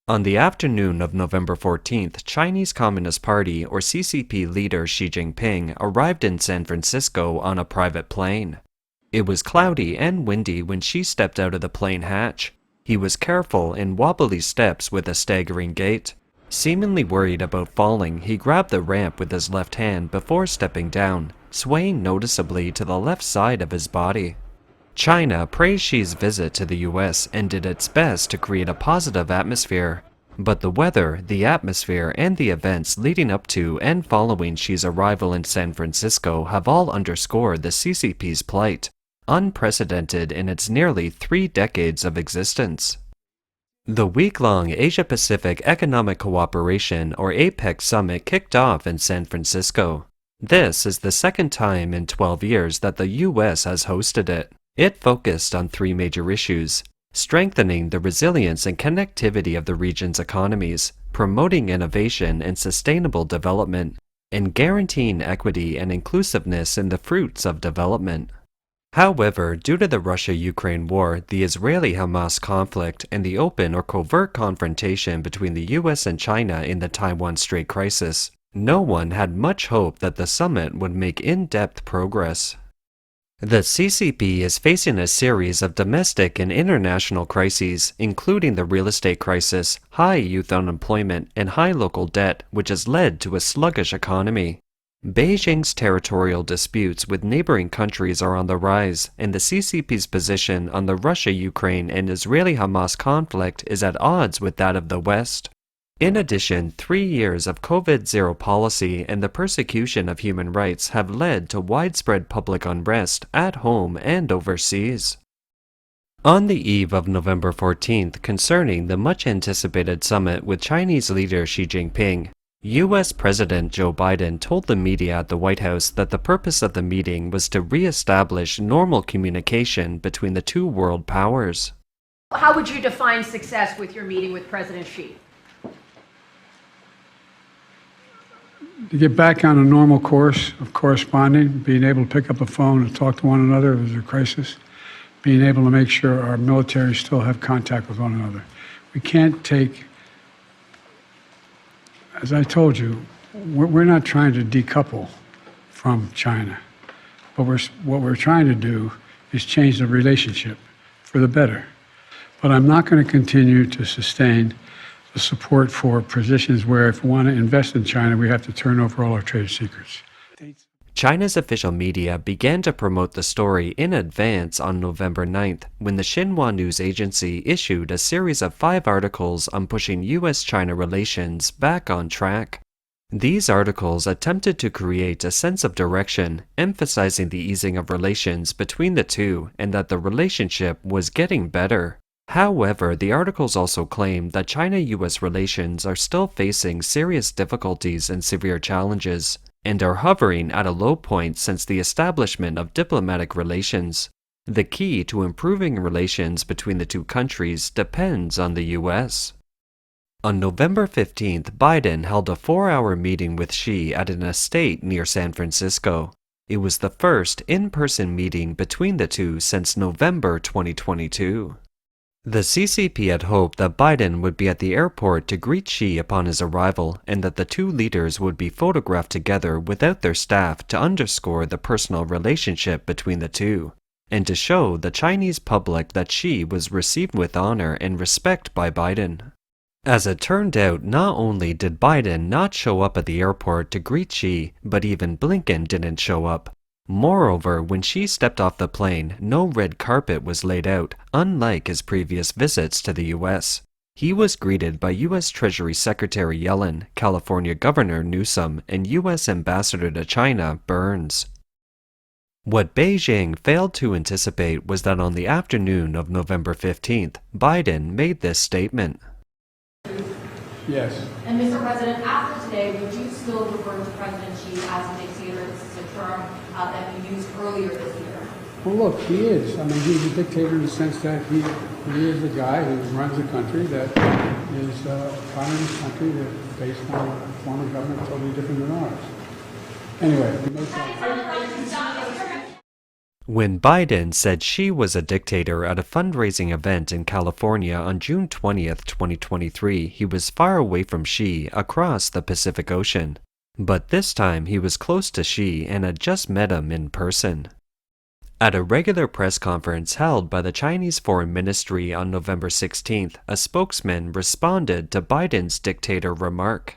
On the afternoon of November 14th, Chinese Communist Party or CCP leader Xi Jinping arrived in San Francisco on a private plane. It was cloudy and windy when Xi stepped out of the plane hatch. He was careful in wobbly steps with a staggering gait. Seemingly worried about falling, he grabbed the ramp with his left hand before stepping down, swaying noticeably to the left side of his body. China praised Xi's visit to the US and did its best to create a positive atmosphere. But the weather, the atmosphere, and the events leading up to and following Xi's arrival in San Francisco have all underscored the CCP's plight, unprecedented in its nearly 3 decades of existence. The week-long Asia-Pacific Economic Cooperation or APEC summit kicked off in San Francisco. This is the second time in 12 years that the US has hosted it. It focused on 3 major issues: strengthening the resilience and connectivity of the region's economies, promoting innovation and sustainable development, and guaranteeing equity and inclusiveness in the fruits of development. However, due to the Russia-Ukraine war, the Israeli-Hamas conflict, and the open or covert confrontation between the US and China in the Taiwan Strait crisis, no one had much hope that the summit would make in-depth progress. The CCP is facing a series of domestic and international crises, including the real estate crisis, high youth unemployment, and high local debt, which has led to a sluggish economy. Beijing's territorial disputes with neighboring countries are on the rise, and the CCP's position on the Russia-Ukraine and Israeli-Hamas conflict is at odds with that of the West. In addition, 3 years of COVID-0 policy and the persecution of human rights have led to widespread public unrest at home and overseas. On the eve of November 14th, concerning the much-anticipated summit with Chinese leader Xi Jinping, U.S. President Joe Biden told the media at the White House that the purpose of the meeting was to re-establish normal communication between the 2 world powers. How would you define success with your meeting with President Xi? To get back on a normal course of corresponding, being able to pick up a phone and talk to one another if there's a crisis, being able to make sure our military still have contact with one another. We can't take, as I told you, we're not trying to decouple from China, but what we're trying to do is change the relationship for the better. But I'm not going to continue to sustain the support for positions where if we want to invest in China, we have to turn over all our trade secrets. China's official media began to promote the story in advance on November 9th, when the Xinhua news agency issued a series of 5 articles on pushing US-China relations back on track. These articles attempted to create a sense of direction, emphasizing the easing of relations between the two and that the relationship was getting better. However, the articles also claim that China-US relations are still facing serious difficulties and severe challenges, and are hovering at a low point since the establishment of diplomatic relations. The key to improving relations between the 2 countries depends on the US. On November 15th, Biden held a 4-hour meeting with Xi at an estate near San Francisco. It was the first in-person meeting between the 2 since November 2022. The CCP had hoped that Biden would be at the airport to greet Xi upon his arrival and that the 2 leaders would be photographed together without their staff to underscore the personal relationship between the 2, and to show the Chinese public that Xi was received with honor and respect by Biden. As it turned out, not only did Biden not show up at the airport to greet Xi, but even Blinken didn't show up. Moreover, when Xi stepped off the plane, no red carpet was laid out, unlike his previous visits to the US. He was greeted by US Treasury Secretary Yellen, California Governor Newsom, and US Ambassador to China, Burns. What Beijing failed to anticipate was that on the afternoon of November 15th, Biden made this statement. Yes. And Mr. President, after today, would you still refer to President Xi as a dictator? This is a term that you used earlier this year. Well, look, he is. I mean, he's a dictator in the sense that he is a guy who runs a country that is a communist country that's based on a form of government totally different than ours. Anyway, When Biden said Xi was a dictator at a fundraising event in California on June 20th, 2023, he was far away from Xi across the Pacific Ocean. But this time he was close to Xi and had just met him in person. At a regular press conference held by the Chinese Foreign Ministry on November 16th, a spokesman responded to Biden's dictator remark.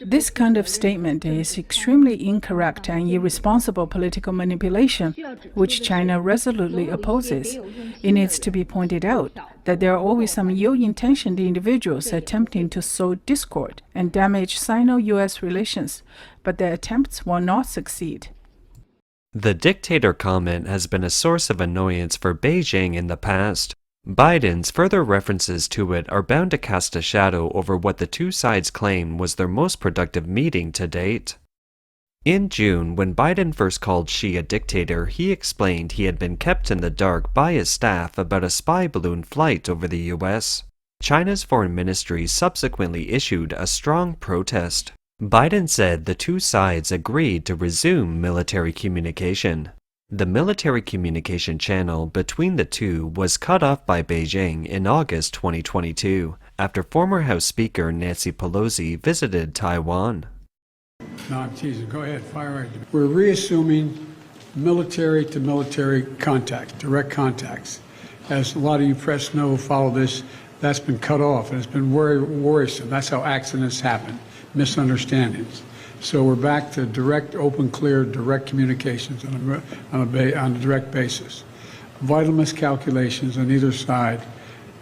This kind of statement is extremely incorrect and irresponsible political manipulation, which China resolutely opposes. It needs to be pointed out that there are always some ill-intentioned individuals attempting to sow discord and damage Sino-US relations, but their attempts will not succeed. The dictator comment has been a source of annoyance for Beijing in the past. Biden's further references to it are bound to cast a shadow over what the two sides claim was their most productive meeting to date. In June, when Biden first called Xi a dictator, he explained he had been kept in the dark by his staff about a spy balloon flight over the US. China's foreign ministry subsequently issued a strong protest. Biden said the two sides agreed to resume military communication. The military communication channel between the two was cut off by Beijing in August 2022 after former House Speaker Nancy Pelosi visited Taiwan. No, I'm teasing. Go ahead, fire away. We're reassuming military-to-military contacts, direct contacts. As a lot of you press know who follow this, that's been cut off, and it's been very worrisome. That's how accidents happen, misunderstandings. So we're back to direct, open, clear, direct communications on a direct basis. Vital miscalculations on either side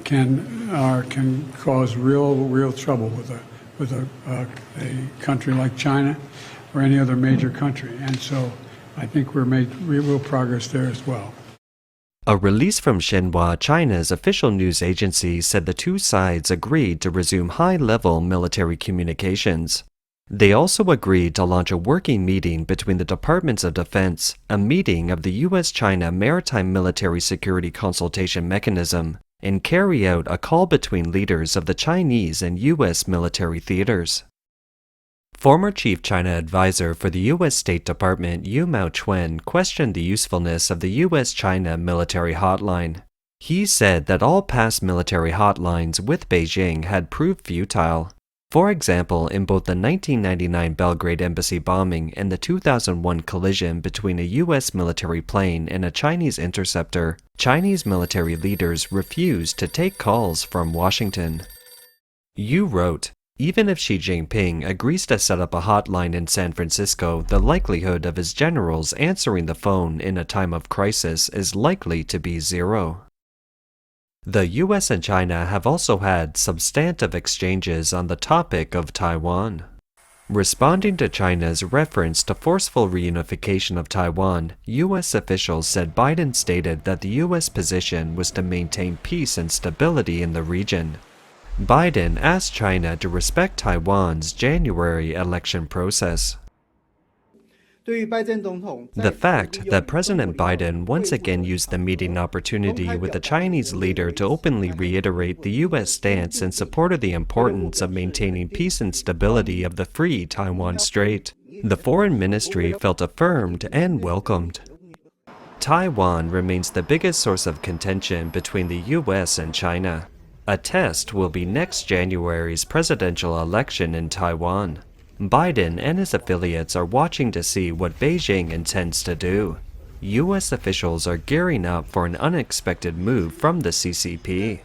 can cause real trouble with a country like China or any other major country. And so I think we're made real progress there as well. A release from Xinhua, China's official news agency, said the two sides agreed to resume high-level military communications. They also agreed to launch a working meeting between the Departments of Defense, a meeting of the U.S.-China Maritime Military Security Consultation Mechanism, and carry out a call between leaders of the Chinese and U.S. military theaters. Former Chief China Advisor for the U.S. State Department Yu Mao-chuen questioned the usefulness of the U.S.-China military hotline. He said that all past military hotlines with Beijing had proved futile. For example, in both the 1999 Belgrade embassy bombing and the 2001 collision between a U.S. military plane and a Chinese interceptor, Chinese military leaders refused to take calls from Washington. Yu wrote, "Even if Xi Jinping agrees to set up a hotline in San Francisco, the likelihood of his generals answering the phone in a time of crisis is likely to be zero." The US and China have also had substantive exchanges on the topic of Taiwan. Responding to China's reference to forceful reunification of Taiwan, US officials said Biden stated that the US position was to maintain peace and stability in the region. Biden asked China to respect Taiwan's January election process. The fact that President Biden once again used the meeting opportunity with the Chinese leader to openly reiterate the U.S. stance in support of the importance of maintaining peace and stability of the free Taiwan Strait, the Foreign Ministry felt affirmed and welcomed. Taiwan remains the biggest source of contention between the U.S. and China. A test will be next January's presidential election in Taiwan. Biden and his affiliates are watching to see what Beijing intends to do. U.S. officials are gearing up for an unexpected move from the CCP.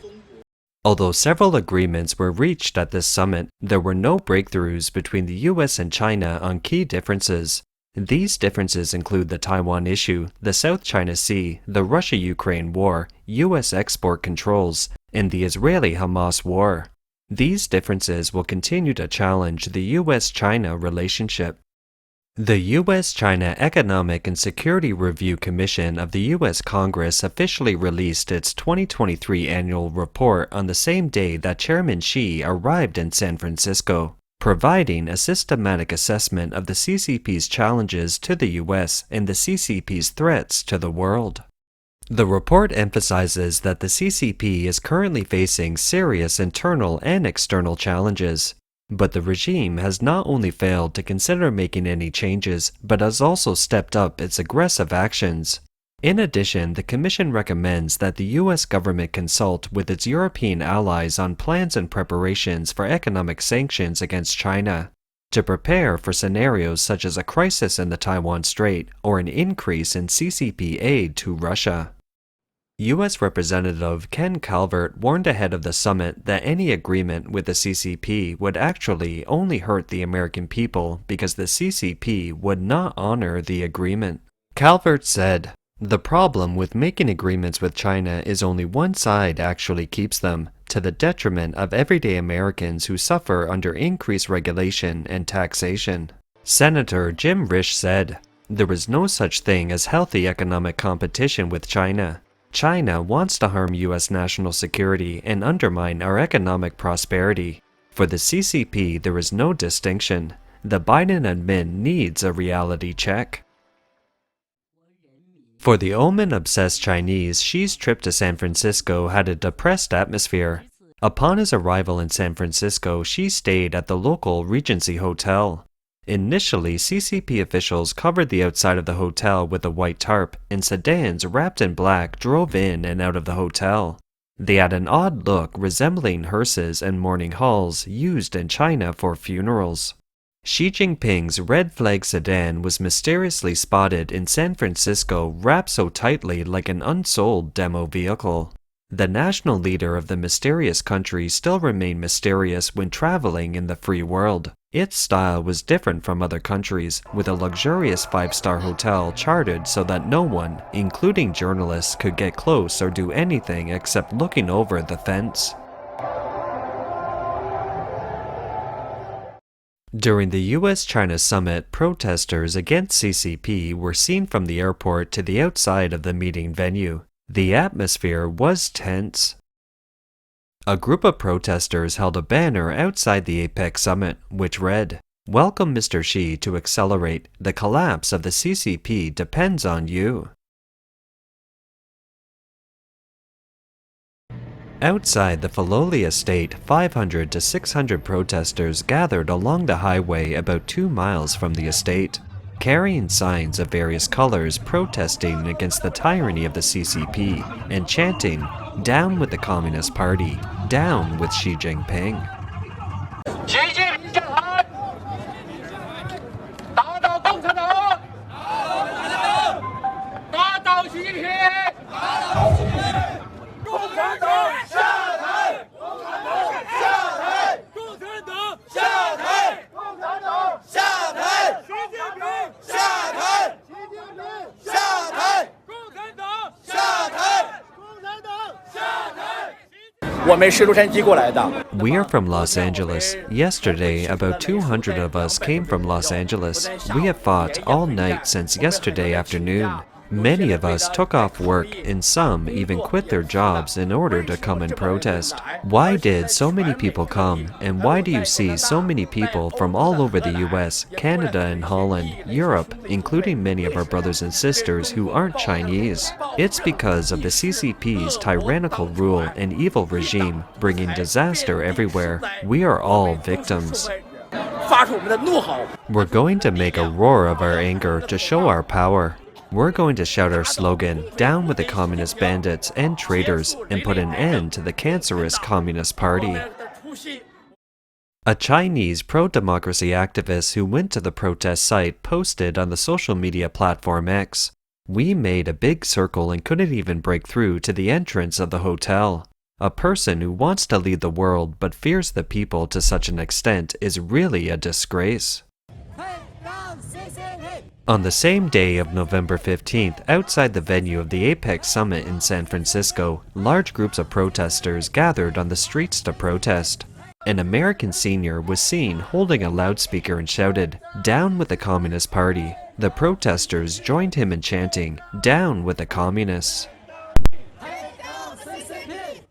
Although several agreements were reached at this summit, there were no breakthroughs between the U.S. and China on key differences. These differences include the Taiwan issue, the South China Sea, the Russia-Ukraine war, U.S. export controls, and the Israeli-Hamas war. These differences will continue to challenge the U.S.-China relationship. The U.S.-China Economic and Security Review Commission of the U.S. Congress officially released its 2023 annual report on the same day that Chairman Xi arrived in San Francisco, providing a systematic assessment of the CCP's challenges to the U.S. and the CCP's threats to the world. The report emphasizes that the CCP is currently facing serious internal and external challenges. But the regime has not only failed to consider making any changes, but has also stepped up its aggressive actions. In addition, the Commission recommends that the U.S. government consult with its European allies on plans and preparations for economic sanctions against China, to prepare for scenarios such as a crisis in the Taiwan Strait or an increase in CCP aid to Russia. U.S. Representative Ken Calvert warned ahead of the summit that any agreement with the CCP would actually only hurt the American people because the CCP would not honor the agreement. Calvert said, "The problem with making agreements with China is only one side actually keeps them, to the detriment of everyday Americans who suffer under increased regulation and taxation." Senator Jim Risch said, "There is no such thing as healthy economic competition with China. China wants to harm U.S. national security and undermine our economic prosperity. For the CCP, there is no distinction. The Biden admin needs a reality check." For the omen-obsessed Chinese, Xi's trip to San Francisco had a depressed atmosphere. Upon his arrival in San Francisco, Xi stayed at the local Regency Hotel. Initially, CCP officials covered the outside of the hotel with a white tarp, and sedans wrapped in black drove in and out of the hotel. They had an odd look resembling hearses and mourning halls used in China for funerals. Xi Jinping's red flag sedan was mysteriously spotted in San Francisco, wrapped so tightly like an unsold demo vehicle. The national leader of the mysterious country still remained mysterious when traveling in the free world. Its style was different from other countries, with a luxurious 5-star hotel chartered so that no one, including journalists, could get close or do anything except looking over the fence. During the U.S.-China summit, protesters against CCP were seen from the airport to the outside of the meeting venue. The atmosphere was tense. A group of protesters held a banner outside the APEC summit, which read, "Welcome Mr. Xi to accelerate. The collapse of the CCP depends on you." Outside the Filoli estate, 500 to 600 protesters gathered along the highway about 2 miles from the estate, carrying signs of various colors protesting against the tyranny of the CCP and chanting, "Down with the Communist Party, down with Xi Jinping." We are from Los Angeles. Yesterday, about 200 of us came from Los Angeles. We have fought all night since yesterday afternoon. Many of us took off work, and some even quit their jobs in order to come and protest. Why did so many people come, and why do you see so many people from all over the US, Canada and Holland, Europe, including many of our brothers and sisters who aren't Chinese? It's because of the CCP's tyrannical rule and evil regime, bringing disaster everywhere. We are all victims. We're going to make a roar of our anger to show our power. We're going to shout our slogan, "Down with the communist bandits and traitors," and put an end to the cancerous Communist Party. A Chinese pro-democracy activist who went to the protest site posted on the social media platform X, "We made a big circle and couldn't even break through to the entrance of the hotel. A person who wants to lead the world but fears the people to such an extent is really a disgrace." On the same day of November 15th, outside the venue of the APEC summit in San Francisco, large groups of protesters gathered on the streets to protest. An American senior was seen holding a loudspeaker and shouted, "Down with the Communist Party." The protesters joined him in chanting, "Down with the Communists."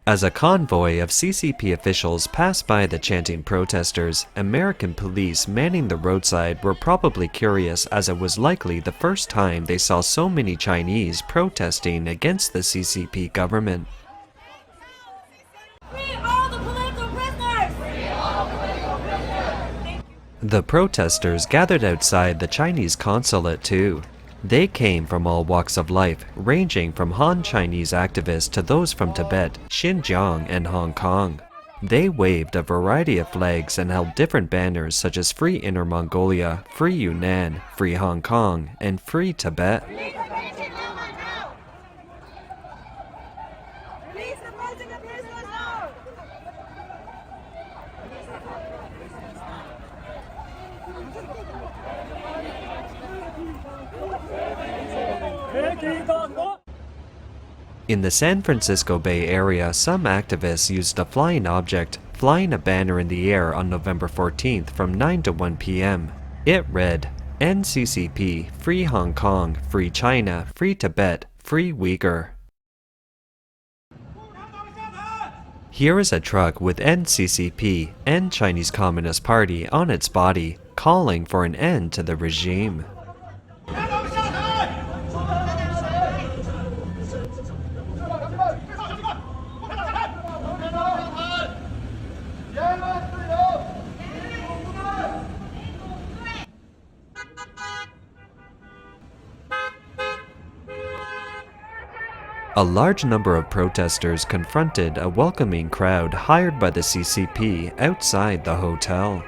As a convoy of CCP officials passed by the chanting protesters, American police manning the roadside were probably curious, as it was likely the first time they saw so many Chinese protesting against the CCP government. Free all the political prisoners! Free all the political prisoners! The protesters gathered outside the Chinese consulate too. They came from all walks of life, ranging from Han Chinese activists to those from Tibet, Xinjiang, and Hong Kong. They waved a variety of flags and held different banners such as Free Inner Mongolia, Free Yunnan, Free Hong Kong, and Free Tibet. In the San Francisco Bay Area, some activists used a flying object, flying a banner in the air on November 14th from 9 to 1 p.m. It read, "NCCP, Free Hong Kong, Free China, Free Tibet, Free Uyghur." Here is a truck with NCCP and Chinese Communist Party on its body, calling for an end to the regime. A large number of protesters confronted a welcoming crowd hired by the CCP outside the hotel.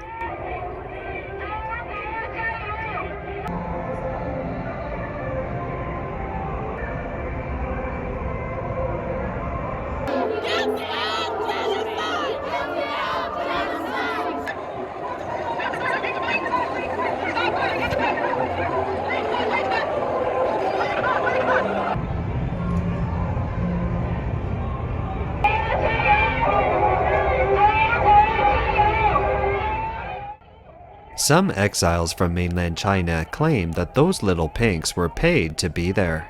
Some exiles from mainland China claim that those little pinks were paid to be there.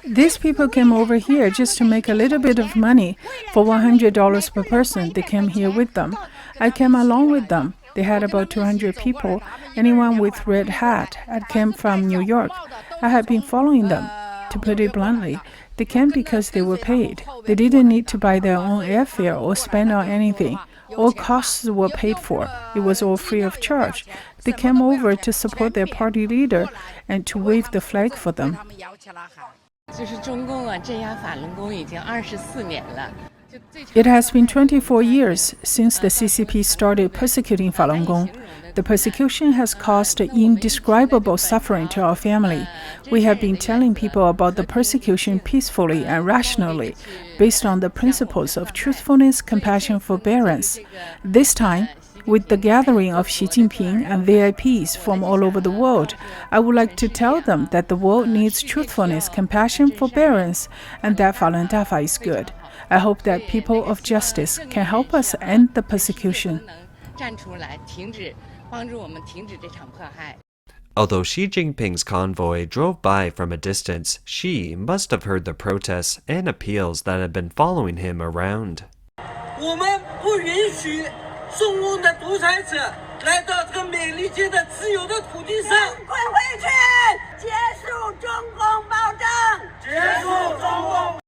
These people came over here just to make a little bit of money. For $100 per person, they came here with them. I came along with them. They had about 200 people, anyone with red hat. I came from New York. I had been following them. To put it bluntly, they came because they were paid. They didn't need to buy their own airfare or spend on anything. All costs were paid for. It was all free of charge. They came over to support their party leader and to wave the flag for them. It has been 24 years since the CCP started persecuting Falun Gong. The persecution has caused indescribable suffering to our family. We have been telling people about the persecution peacefully and rationally, based on the principles of truthfulness, compassion, forbearance. This time, with the gathering of Xi Jinping and VIPs from all over the world, I would like to tell them that the world needs truthfulness, compassion, forbearance, and that Falun Dafa is good. I hope that people of justice can help us end the persecution. Although Xi Jinping's convoy drove by from a distance, Xi must have heard the protests and appeals that had been following him around. 我们不允许中共的独裁者来到这个美利坚的自由的土地上。滚回去！结束中共暴政！结束中共。